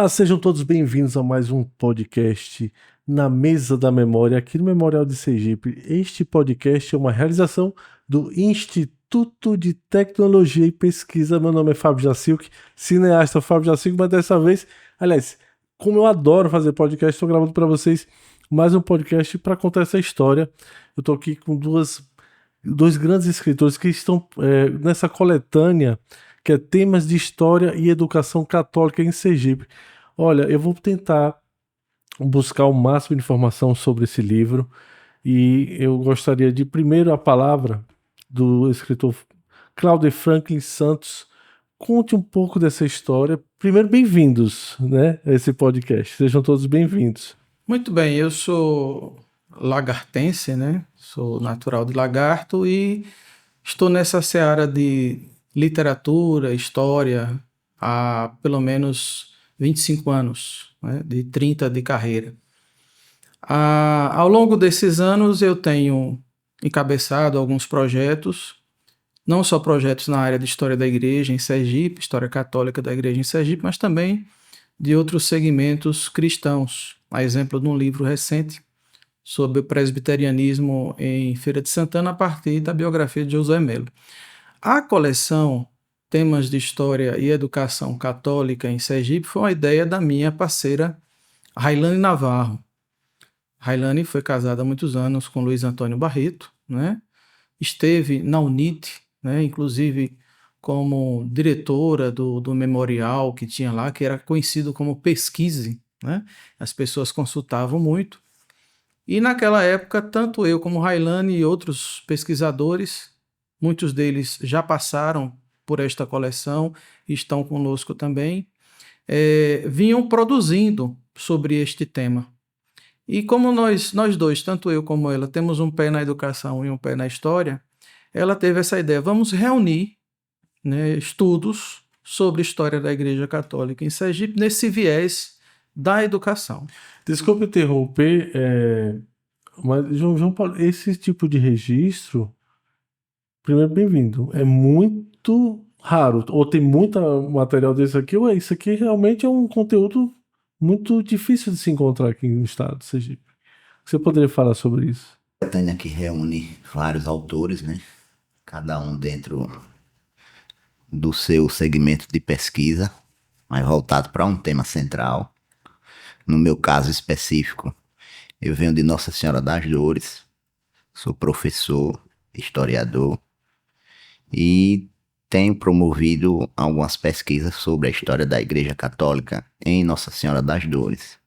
Olá, sejam todos bem-vindos a mais um podcast na Mesa da Memória, aqui no Memorial de Sergipe. Este podcast é uma realização do Instituto de Tecnologia e Pesquisa. Meu nome é Fábio Jacilque, cineasta Fábio Jacilque, mas dessa vez, aliás, como eu adoro fazer podcast, estou gravando para vocês mais um podcast para contar essa história. Eu estou aqui com dois grandes escritores que estão nessa coletânea que é Temas de História e Educação Católica em Sergipe. Olha, eu vou tentar buscar o máximo de informação sobre esse livro e eu gostaria de primeiro a palavra do escritor Cláudio Franklin Santos. Conte um pouco dessa história. Primeiro, bem-vindos, né, a esse podcast. Sejam todos bem-vindos. Muito bem, eu sou lagartense, né? Sou natural de Lagarto e estou nessa seara de literatura, história, há pelo menos 25 anos, né? De 30 de carreira. Ao longo desses anos eu tenho encabeçado alguns projetos, não só projetos na área de história da igreja em Sergipe, história católica da igreja em Sergipe, mas também de outros segmentos cristãos, a exemplo de um livro recente sobre o presbiterianismo em Feira de Santana, a partir da biografia de Josué Melo. A coleção Temas de História e Educação Católica em Sergipe foi uma ideia da minha parceira Railane Navarro. Railane foi casada há muitos anos com Luiz Antônio Barreto, né? Esteve na UNIT, né? Inclusive como diretora do memorial que tinha lá, que era conhecido como Pesquise, né? As pessoas consultavam muito. E naquela época, tanto eu como Railane e outros pesquisadores, muitos deles já passaram por esta coleção e estão conosco também, vinham produzindo sobre este tema. E como nós dois, tanto eu como ela, temos um pé na educação e um pé na história, ela teve essa ideia, vamos reunir, né, estudos sobre a história da Igreja Católica em Sergipe nesse viés da educação. Desculpe interromper, mas João Paulo, esse tipo de registro, primeiro bem-vindo, é muito raro, ou tem muito material desse aqui, ou isso aqui realmente é um conteúdo muito difícil de se encontrar aqui no estado de Sergipe. Você poderia falar sobre isso? A coletânea que reúne vários autores, né? Cada um dentro do seu segmento de pesquisa, mas voltado para um tema central. No meu caso específico, eu venho de Nossa Senhora das Dores, sou professor, historiador e tenho promovido algumas pesquisas sobre a história da Igreja Católica em Nossa Senhora das Dores.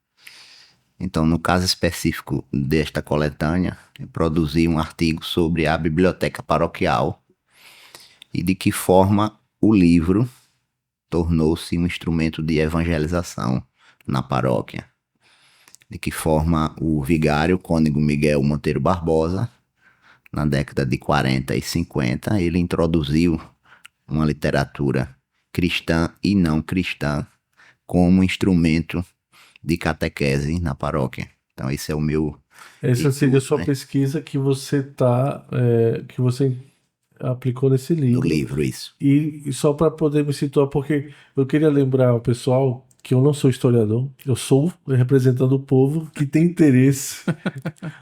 Então, no caso específico desta coletânea, eu produzi um artigo sobre a biblioteca paroquial e de que forma o livro tornou-se um instrumento de evangelização na paróquia. De que forma o vigário Cônego Miguel Monteiro Barbosa, na década de 40 e 50, ele introduziu uma literatura cristã e não cristã como instrumento de catequese na paróquia. Então esse é o meu... Essa seria a sua pesquisa que você que você aplicou nesse livro. No livro, isso. E só para poder me situar, porque eu queria lembrar ao pessoal que eu não sou historiador, eu sou representando o povo que tem interesse.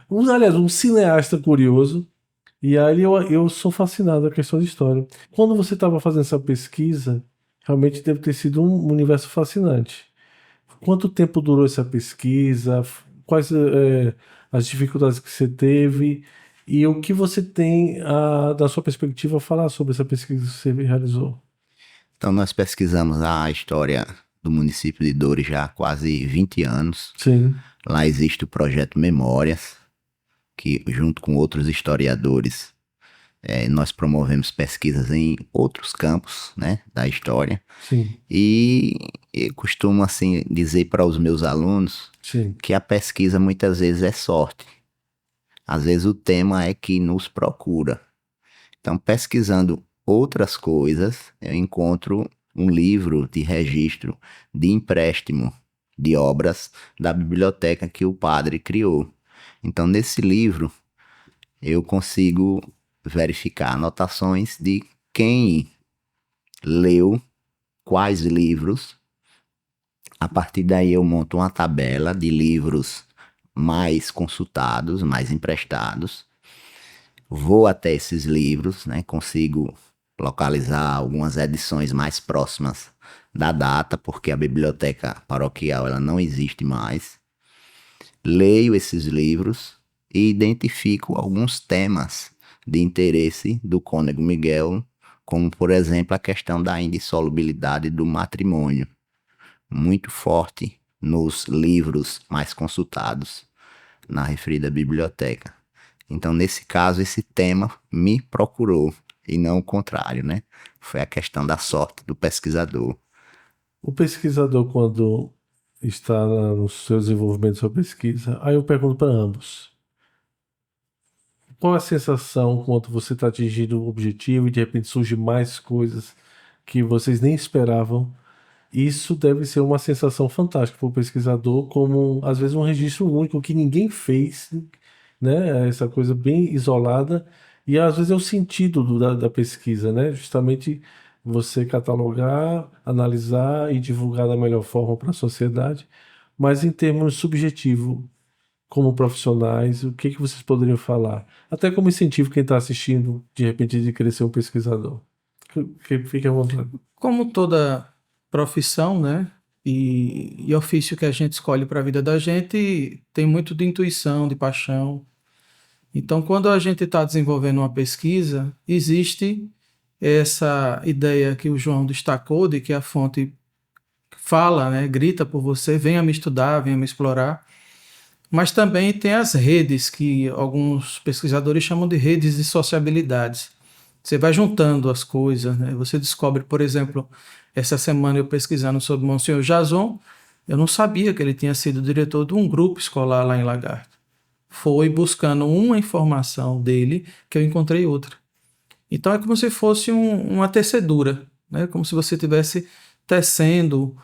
Aliás, um cineasta curioso. E aí eu sou fascinado com a questão de história. Quando você estava fazendo essa pesquisa, realmente deve ter sido um universo fascinante. Quanto tempo durou essa pesquisa? Quais as dificuldades que você teve? E o que você tem, da sua perspectiva, a falar sobre essa pesquisa que você realizou? Então nós pesquisamos a história do município de Dores já há quase 20 anos. Sim. Lá existe o projeto Memórias, que junto com outros historiadores nós promovemos pesquisas em outros campos, né, da história. Sim. E eu costumo assim dizer para os meus alunos, sim, que a pesquisa muitas vezes é sorte. Às vezes o tema é que nos procura. Então, pesquisando outras coisas, eu encontro um livro de registro de empréstimo de obras da biblioteca que o padre criou. Então, nesse livro, eu consigo verificar anotações de quem leu quais livros, A partir daí eu monto uma tabela de livros mais consultados, mais emprestados. Vou até esses livros, né? Consigo localizar algumas edições mais próximas da data, porque a biblioteca paroquial ela não existe mais. Leio esses livros e identifico alguns temas de interesse do Cônego Miguel, como, por exemplo, a questão da indissolubilidade do matrimônio, muito forte nos livros mais consultados na referida biblioteca. Então, nesse caso, esse tema me procurou, e não o contrário, né? Foi a questão da sorte do pesquisador. O pesquisador, quando está no seu desenvolvimento da sua pesquisa, aí eu pergunto para ambos. Qual a sensação quando você está atingindo o objetivo e de repente surgem mais coisas que vocês nem esperavam? Isso deve ser uma sensação fantástica para o pesquisador, como às vezes um registro único que ninguém fez, né? Essa coisa bem isolada, e às vezes é o sentido da pesquisa, né? Justamente você catalogar, analisar e divulgar da melhor forma para a sociedade, mas em termos subjetivos, como profissionais, o que que vocês poderiam falar? Até como incentivo quem está assistindo, de repente, de querer ser um pesquisador. Fique à vontade. Como toda profissão, né? E ofício que a gente escolhe para a vida da gente, tem muito de intuição, de paixão. Então, quando a gente está desenvolvendo uma pesquisa, existe essa ideia que o João destacou, de que a fonte fala, né, grita por você, venha me estudar, venha me explorar. Mas também tem as redes, que alguns pesquisadores chamam de redes de sociabilidades. Você vai juntando as coisas, né? Você descobre, por exemplo, essa semana eu pesquisando sobre o Monsenhor Jason, eu não sabia que ele tinha sido diretor de um grupo escolar lá em Lagarto. Foi buscando uma informação dele que eu encontrei outra. Então é como se fosse uma tecedura, né? Como se você estivesse tecendo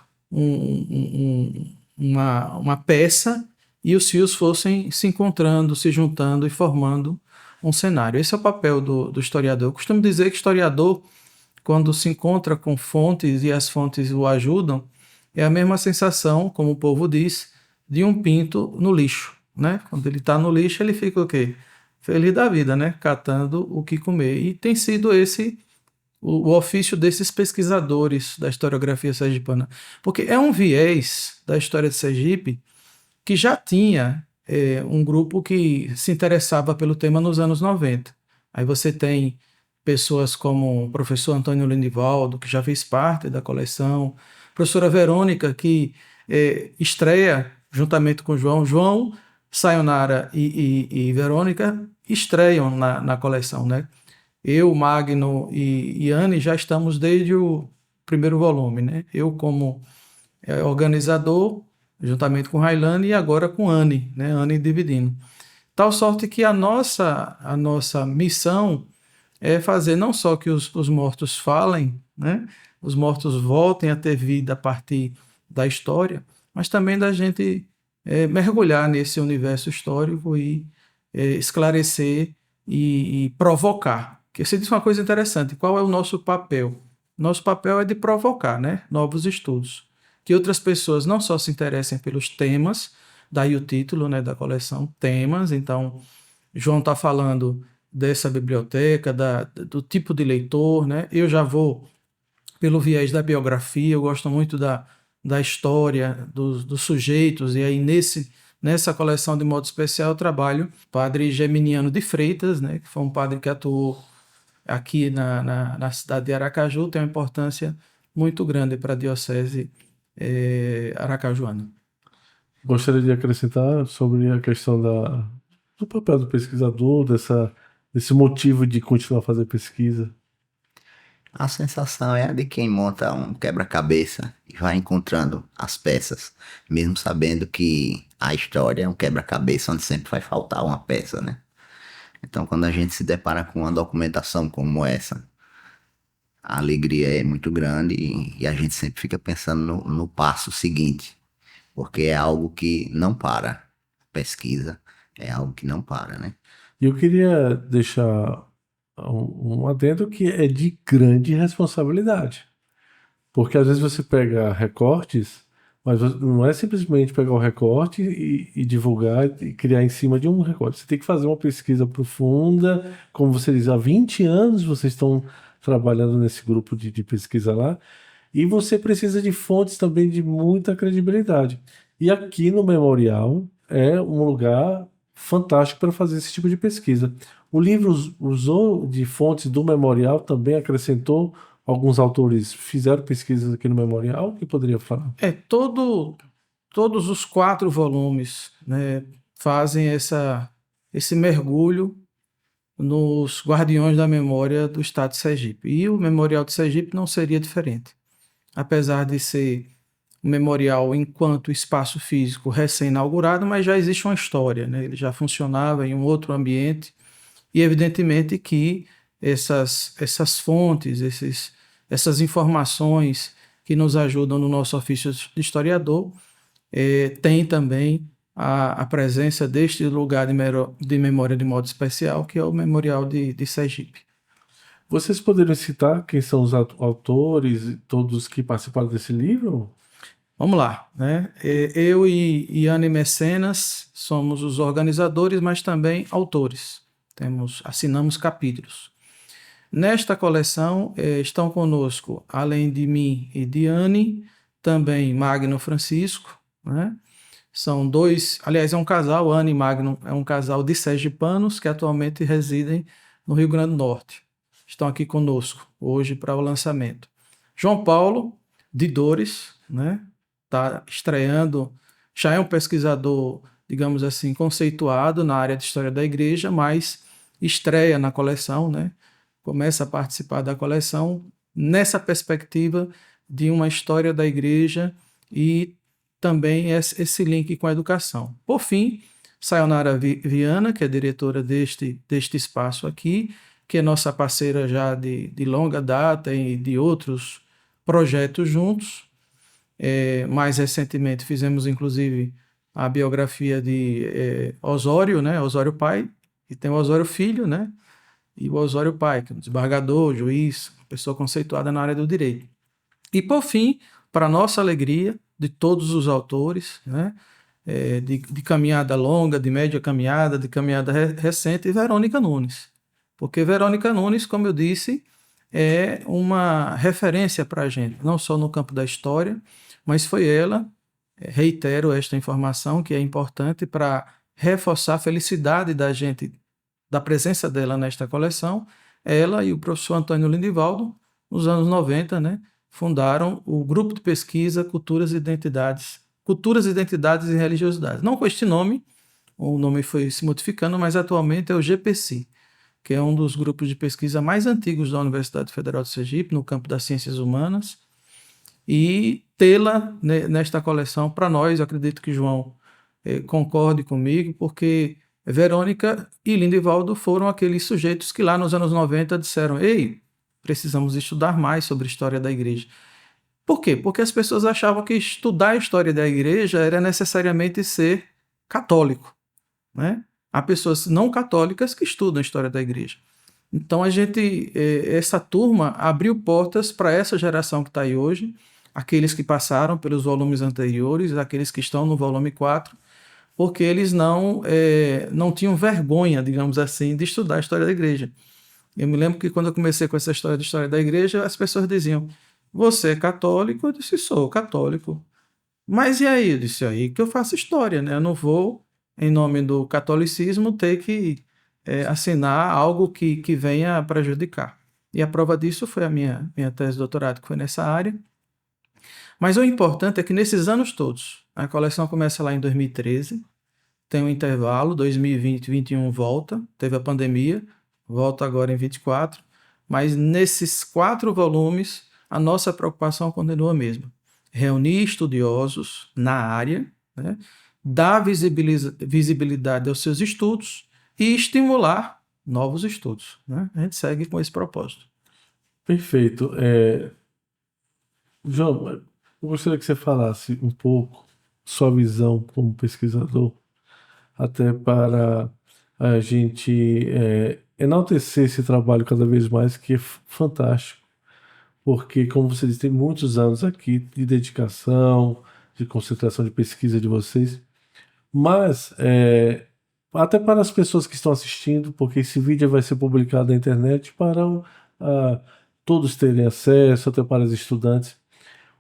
uma peça e os fios fossem se encontrando, se juntando e formando um cenário. Esse é o papel do historiador. Eu costumo dizer que historiador, quando se encontra com fontes e as fontes o ajudam, é a mesma sensação, como o povo diz, de um pinto no lixo, né? Quando ele está no lixo, ele fica o quê? Feliz da vida, né? Catando o que comer. E tem sido esse o ofício desses pesquisadores da historiografia sergipana. Porque é um viés da história de Sergipe que já tinha um grupo que se interessava pelo tema nos anos 90. Aí você tem pessoas como o professor Antônio Lindivaldo, que já fez parte da coleção, a professora Verônica, que estreia juntamente com o João, Sayonara e Verônica estreiam na coleção, né? Eu, Magno e Anne já estamos desde o primeiro volume, né? Eu como organizador, juntamente com Railane e agora com Anne, né? Anne dividindo. Tal sorte que a nossa missão é fazer não só que os mortos falem, né? Os mortos voltem a ter vida a partir da história, mas também da gente mergulhar nesse universo histórico e esclarecer e provocar. Porque você disse uma coisa interessante, qual é o nosso papel? Nosso papel é de provocar, né? Novos estudos. Que outras pessoas não só se interessem pelos temas, daí o título, né, da coleção, temas. Então, João está falando dessa biblioteca, do tipo de leitor, né? Eu já vou pelo viés da biografia, eu gosto muito da história, dos sujeitos, e aí nessa coleção de modo especial eu trabalho o padre Geminiano de Freitas, né, que foi um padre que atuou aqui na cidade de Aracaju, tem uma importância muito grande para a diocese aracajuana. Gostaria de acrescentar sobre a questão do papel do pesquisador, desse motivo de continuar a fazer pesquisa. A sensação é a de quem monta um quebra-cabeça e vai encontrando as peças, mesmo sabendo que a história é um quebra-cabeça onde sempre vai faltar uma peça, né? Então, quando a gente se depara com uma documentação como essa, a alegria é muito grande e a gente sempre fica pensando no passo seguinte, porque é algo que não para. Pesquisa é algo que não para, né? E eu queria deixar um adendo que é de grande responsabilidade. Porque às vezes você pega recortes, Mas não é simplesmente pegar o recorte e divulgar e criar em cima de um recorte. Você tem que fazer uma pesquisa profunda. Como você diz, há 20 anos vocês estão trabalhando nesse grupo de pesquisa lá. E você precisa de fontes também de muita credibilidade. E aqui no Memorial é um lugar fantástico para fazer esse tipo de pesquisa. O livro usou de fontes do Memorial, também acrescentou alguns autores fizeram pesquisas aqui no Memorial, que poderia falar? Todos os 4 volumes, né, fazem esse mergulho nos Guardiões da Memória do Estado de Sergipe. E o Memorial de Sergipe não seria diferente. Apesar de ser um memorial enquanto espaço físico recém-inaugurado, mas já existe uma história, né? Ele já funcionava em um outro ambiente e evidentemente que essas fontes, essas informações que nos ajudam no nosso ofício de historiador, tem também a presença deste lugar de memória de modo especial, que é o Memorial de Sergipe. Vocês poderiam citar quem são os autores, todos que participaram desse livro? Vamos lá, né? Eu e Anne Mecenas somos os organizadores, mas também autores. Assinamos capítulos. Nesta coleção estão conosco, além de mim e de Anne, também Magno Francisco, né? São 2, aliás, é um casal, Anne e Magno, é um casal de sergipanos que atualmente residem no Rio Grande do Norte. Estão aqui conosco hoje para o lançamento. João Paulo, de Dores, né? Está estreando, já é um pesquisador, digamos assim, conceituado na área de história da igreja, mas estreia na coleção, né? Começa a participar da coleção nessa perspectiva de uma história da igreja e também esse link com a educação. Por fim, Sayonara Viana, que é diretora deste espaço aqui, que é nossa parceira já de longa data e de outros projetos juntos. Mais recentemente fizemos inclusive a biografia de Osório, né? Osório pai, e tem o Osório filho, né? E o Osório pai, que é um desembargador, juiz, pessoa conceituada na área do direito. E por fim, para nossa alegria, de todos os autores, né? De caminhada longa, de média caminhada, de caminhada recente, Verônica Nunes. Porque Verônica Nunes, como eu disse, é uma referência para a gente, não só no campo da história, mas foi ela, reitero esta informação, que é importante para reforçar a felicidade da gente, da presença dela nesta coleção. Ela e o professor Antônio Lindivaldo, nos anos 90, né, fundaram o Grupo de Pesquisa Culturas, Identidades e Religiosidades. Não com este nome, o nome foi se modificando, mas atualmente é o GPC, que é um dos grupos de pesquisa mais antigos da Universidade Federal de Sergipe, no campo das ciências humanas. E tê-la nesta coleção, para nós, acredito que João concorde comigo, porque Verônica e Lindivaldo foram aqueles sujeitos que lá nos anos 90 disseram: ei, precisamos estudar mais sobre a história da igreja. Por quê? Porque as pessoas achavam que estudar a história da igreja era necessariamente ser católico, né? Há pessoas não católicas que estudam a história da igreja. Então essa turma abriu portas para essa geração que está aí hoje, aqueles que passaram pelos volumes anteriores, aqueles que estão no volume 4, porque eles não tinham vergonha, digamos assim, de estudar a história da igreja. Eu me lembro que quando eu comecei com essa história de história da igreja, as pessoas diziam: você é católico? Eu disse: sou católico. Mas e aí? Eu disse: aí que eu faço história, né? Eu não vou, em nome do catolicismo, ter que assinar algo que venha prejudicar. E a prova disso foi a minha tese de doutorado, que foi nessa área. Mas o importante é que nesses anos todos, a coleção começa lá em 2013, tem um intervalo, 2020, 2021 volta, teve a pandemia, volta agora em 24, mas nesses 4 volumes a nossa preocupação continua a mesma: reunir estudiosos na área, né, dar visibilidade aos seus estudos e estimular novos estudos, né? A gente segue com esse propósito. Perfeito. João, eu gostaria que você falasse um pouco sua visão como pesquisador, até para a gente enaltecer esse trabalho cada vez mais, que é fantástico, porque, como você disse, tem muitos anos aqui de dedicação, de concentração de pesquisa de vocês. Mas, até para as pessoas que estão assistindo, porque esse vídeo vai ser publicado na internet para todos terem acesso, até para os estudantes.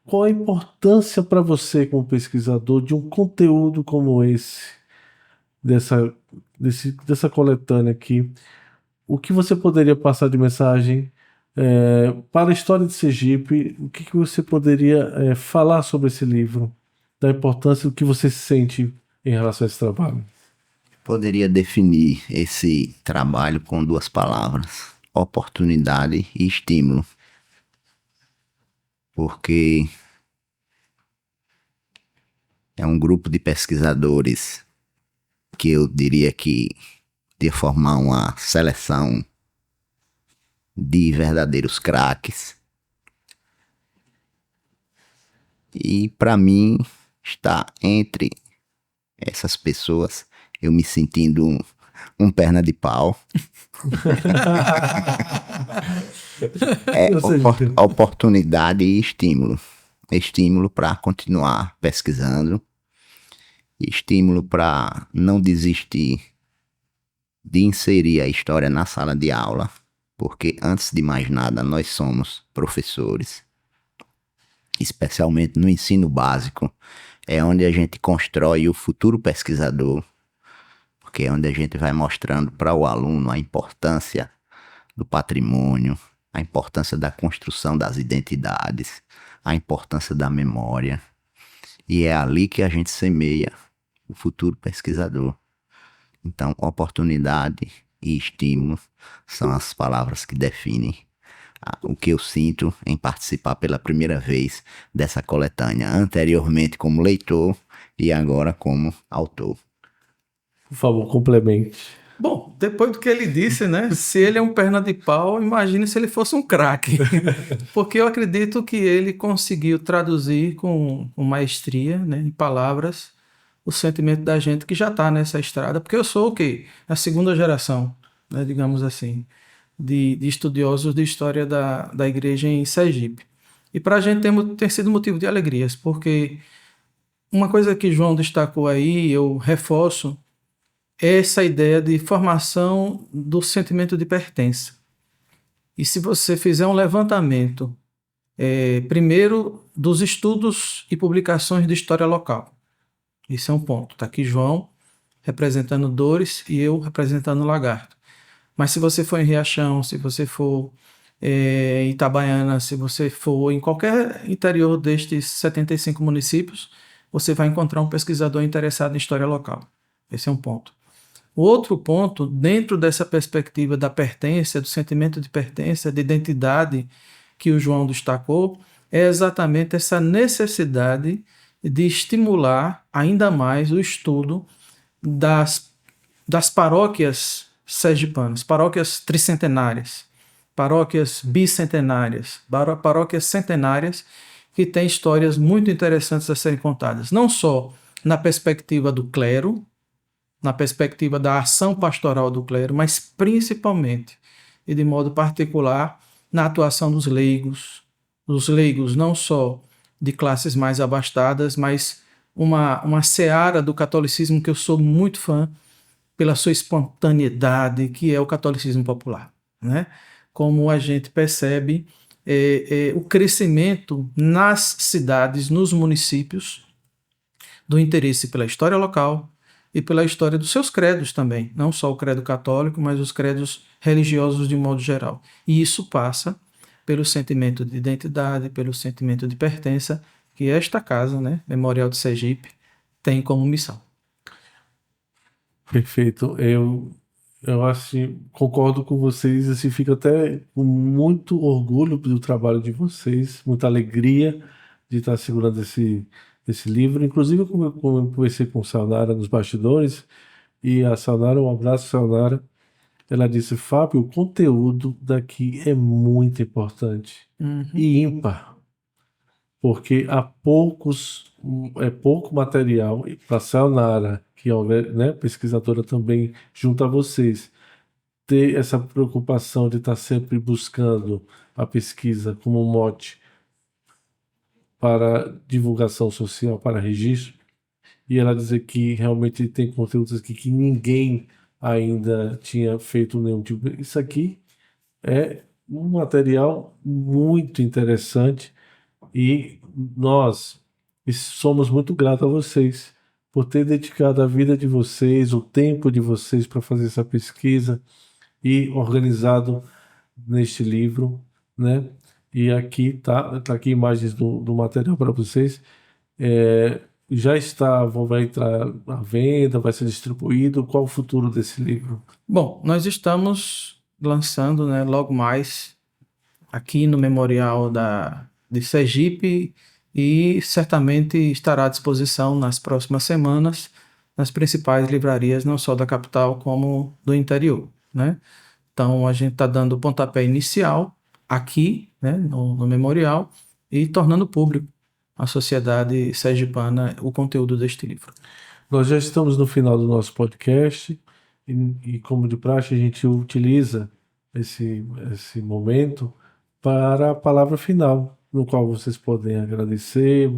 Qual a importância para você, como pesquisador, de um conteúdo como esse, dessa coletânea aqui? O que você poderia passar de mensagem para a história de Sergipe? O que você poderia falar sobre esse livro? Da importância do que você sente em relação a esse trabalho? Poderia definir esse trabalho com 2 palavras: oportunidade e estímulo. Porque é um grupo de pesquisadores que eu diria que de formar uma seleção de verdadeiros craques. E para mim, estar entre essas pessoas, eu me sentindo um perna de pau. Oportunidade e estímulo. Estímulo para continuar pesquisando. Estímulo para não desistir de inserir a história na sala de aula. Porque, antes de mais nada, nós somos professores. Especialmente no ensino básico. É onde a gente constrói o futuro pesquisador. Porque é onde a gente vai mostrando para o aluno a importância do patrimônio, a importância da construção das identidades, a importância da memória. E é ali que a gente semeia o futuro pesquisador. Então, oportunidade e estímulo são as palavras que definem o que eu sinto em participar pela primeira vez dessa coletânea, anteriormente como leitor e agora como autor. Por favor, complemente. Bom, depois do que ele disse, né? Se ele é um perna de pau, imagine se ele fosse um craque. Porque eu acredito que ele conseguiu traduzir com maestria, né, em palavras, o sentimento da gente que já está nessa estrada. Porque eu sou o quê? A segunda geração, né, digamos assim, de estudiosos de história da igreja em Sergipe. E para a gente tem sido motivo de alegrias, porque uma coisa que João destacou aí, eu reforço, essa ideia de formação do sentimento de pertença. E se você fizer um levantamento, primeiro, dos estudos e publicações de história local. Esse é um ponto. Está aqui João representando Dores e eu representando Lagarto. Mas se você for em Riachão, se você for em Itabaiana, se você for em qualquer interior destes 75 municípios, você vai encontrar um pesquisador interessado em história local. Esse é um ponto. O outro ponto, dentro dessa perspectiva da pertença, do sentimento de pertença, de identidade que o João destacou, é exatamente essa necessidade de estimular ainda mais o estudo das paróquias sergipanas, paróquias tricentenárias, paróquias bicentenárias, paróquias centenárias, que têm histórias muito interessantes a serem contadas, não só na perspectiva do clero, na perspectiva da ação pastoral do clero, mas principalmente e de modo particular na atuação dos leigos não só de classes mais abastadas, mas uma seara do catolicismo que eu sou muito fã pela sua espontaneidade, que é o catolicismo popular, né? Como a gente percebe o crescimento nas cidades, nos municípios, do interesse pela história local, e pela história dos seus credos também, não só o credo católico, mas os credos religiosos de modo geral. E isso passa pelo sentimento de identidade, pelo sentimento de pertença, que esta casa, né, Memorial de Sergipe, tem como missão. Perfeito. Eu acho, concordo com vocês, assim, fico até com muito orgulho do trabalho de vocês, muita alegria de estar segurando esse livro. Inclusive, eu conversei com a Sayonara nos bastidores, e a Sayonara, um abraço, Sayonara, ela disse: Fábio, o conteúdo daqui é muito importante e ímpar, porque há pouco material. Para a Sayonara, que é, né, pesquisadora também, junto a vocês, ter essa preocupação de estar sempre buscando a pesquisa como mote para divulgação social, para registro, e ela dizer que realmente tem conteúdos aqui que ninguém ainda tinha feito nenhum tipo. Isso aqui é um material muito interessante e nós somos muito gratos a vocês por ter dedicado a vida de vocês, o tempo de vocês para fazer essa pesquisa e organizado neste livro, né? E aqui tá aqui imagens do material para vocês. É, já está, vai entrar à venda, vai ser distribuído. Qual o futuro desse livro? Bom, nós estamos lançando, né, logo mais aqui no Memorial de Sergipe e certamente estará à disposição nas próximas semanas nas principais livrarias, não só da capital como do interior, né? Então a gente está dando o pontapé inicial aqui, né, no Memorial e tornando público à sociedade sergipana o conteúdo deste livro. Nós já estamos no final do nosso podcast e como de praxe, a gente utiliza esse momento para a palavra final, no qual vocês podem agradecer,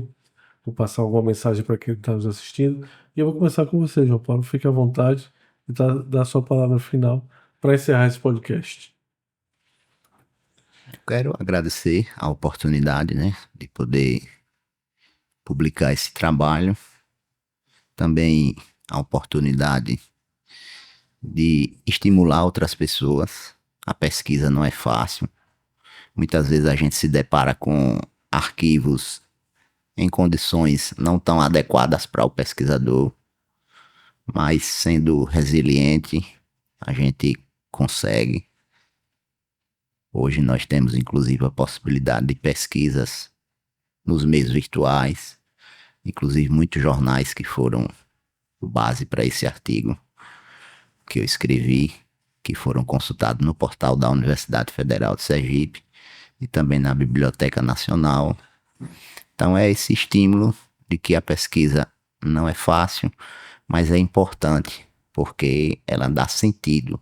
ou passar alguma mensagem para quem está nos assistindo. E eu vou começar com você, João Paulo. Fique à vontade e dar a sua palavra final para encerrar esse podcast. Eu quero agradecer a oportunidade, né, de poder publicar esse trabalho. Também a oportunidade de estimular outras pessoas. A pesquisa não é fácil. Muitas vezes a gente se depara com arquivos em condições não tão adequadas para o pesquisador, mas sendo resiliente, a gente consegue. Hoje nós temos inclusive a possibilidade de pesquisas nos meios virtuais, inclusive muitos jornais que foram base para esse artigo que eu escrevi, que foram consultados no portal da Universidade Federal de Sergipe e também na Biblioteca Nacional. Então é esse estímulo de que a pesquisa não é fácil, mas é importante, porque ela dá sentido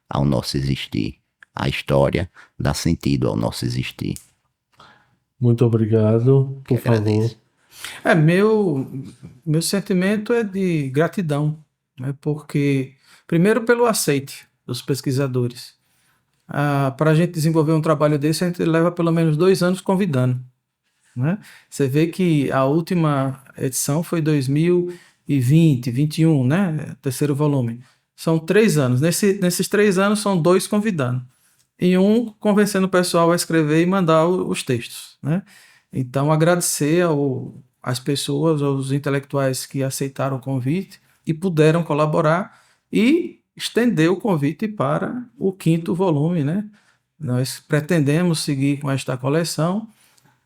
ao nosso existir. A história dá sentido ao nosso existir. Muito obrigado, por favor. Meu sentimento é de gratidão, né? Porque, primeiro, pelo aceite dos pesquisadores. Para a gente desenvolver um trabalho desse, a gente leva pelo menos 2 anos convidando, né? Você vê que a última edição foi 2020, 2021, né? Terceiro volume. São 3 anos. Nesses 3 anos, são 2 convidando. E um convencendo o pessoal a escrever e mandar os textos, né? Então, agradecer às pessoas, aos intelectuais que aceitaram o convite e puderam colaborar e estender o convite para o 5º volume, né? Nós pretendemos seguir com esta coleção,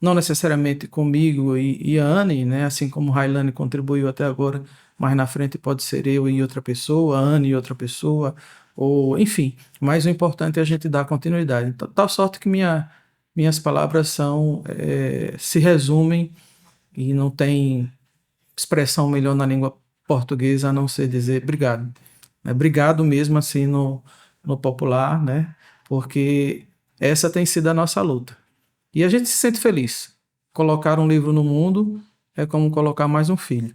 não necessariamente comigo e a Anne, né? Assim como Railane contribuiu até agora, mas na frente pode ser eu e outra pessoa, a Anne e outra pessoa, ou enfim. Mas o importante é a gente dar continuidade. Então, tal sorte que minhas palavras se resumem e não tem expressão melhor na língua portuguesa a não ser dizer obrigado. Obrigado mesmo assim no popular, né? Porque essa tem sido a nossa luta. E a gente se sente feliz. Colocar um livro no mundo é como colocar mais um filho.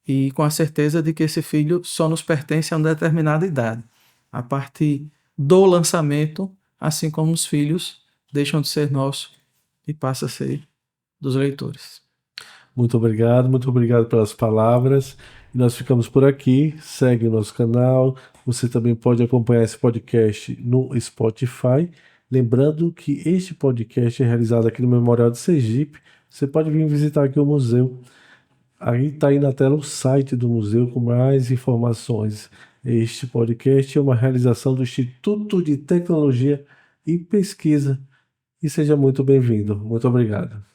E com a certeza de que esse filho só nos pertence a uma determinada idade. A partir do lançamento, assim como os filhos deixam de ser nossos e passam a ser dos leitores. Muito obrigado pelas palavras. E nós ficamos por aqui. Segue o nosso canal. Você também pode acompanhar esse podcast no Spotify. Lembrando que este podcast é realizado aqui no Memorial de Sergipe. Você pode vir visitar aqui o museu. Aí está aí na tela o site do museu com mais informações. Este podcast é uma realização do Instituto de Tecnologia e Pesquisa. E seja muito bem-vindo. Muito obrigado.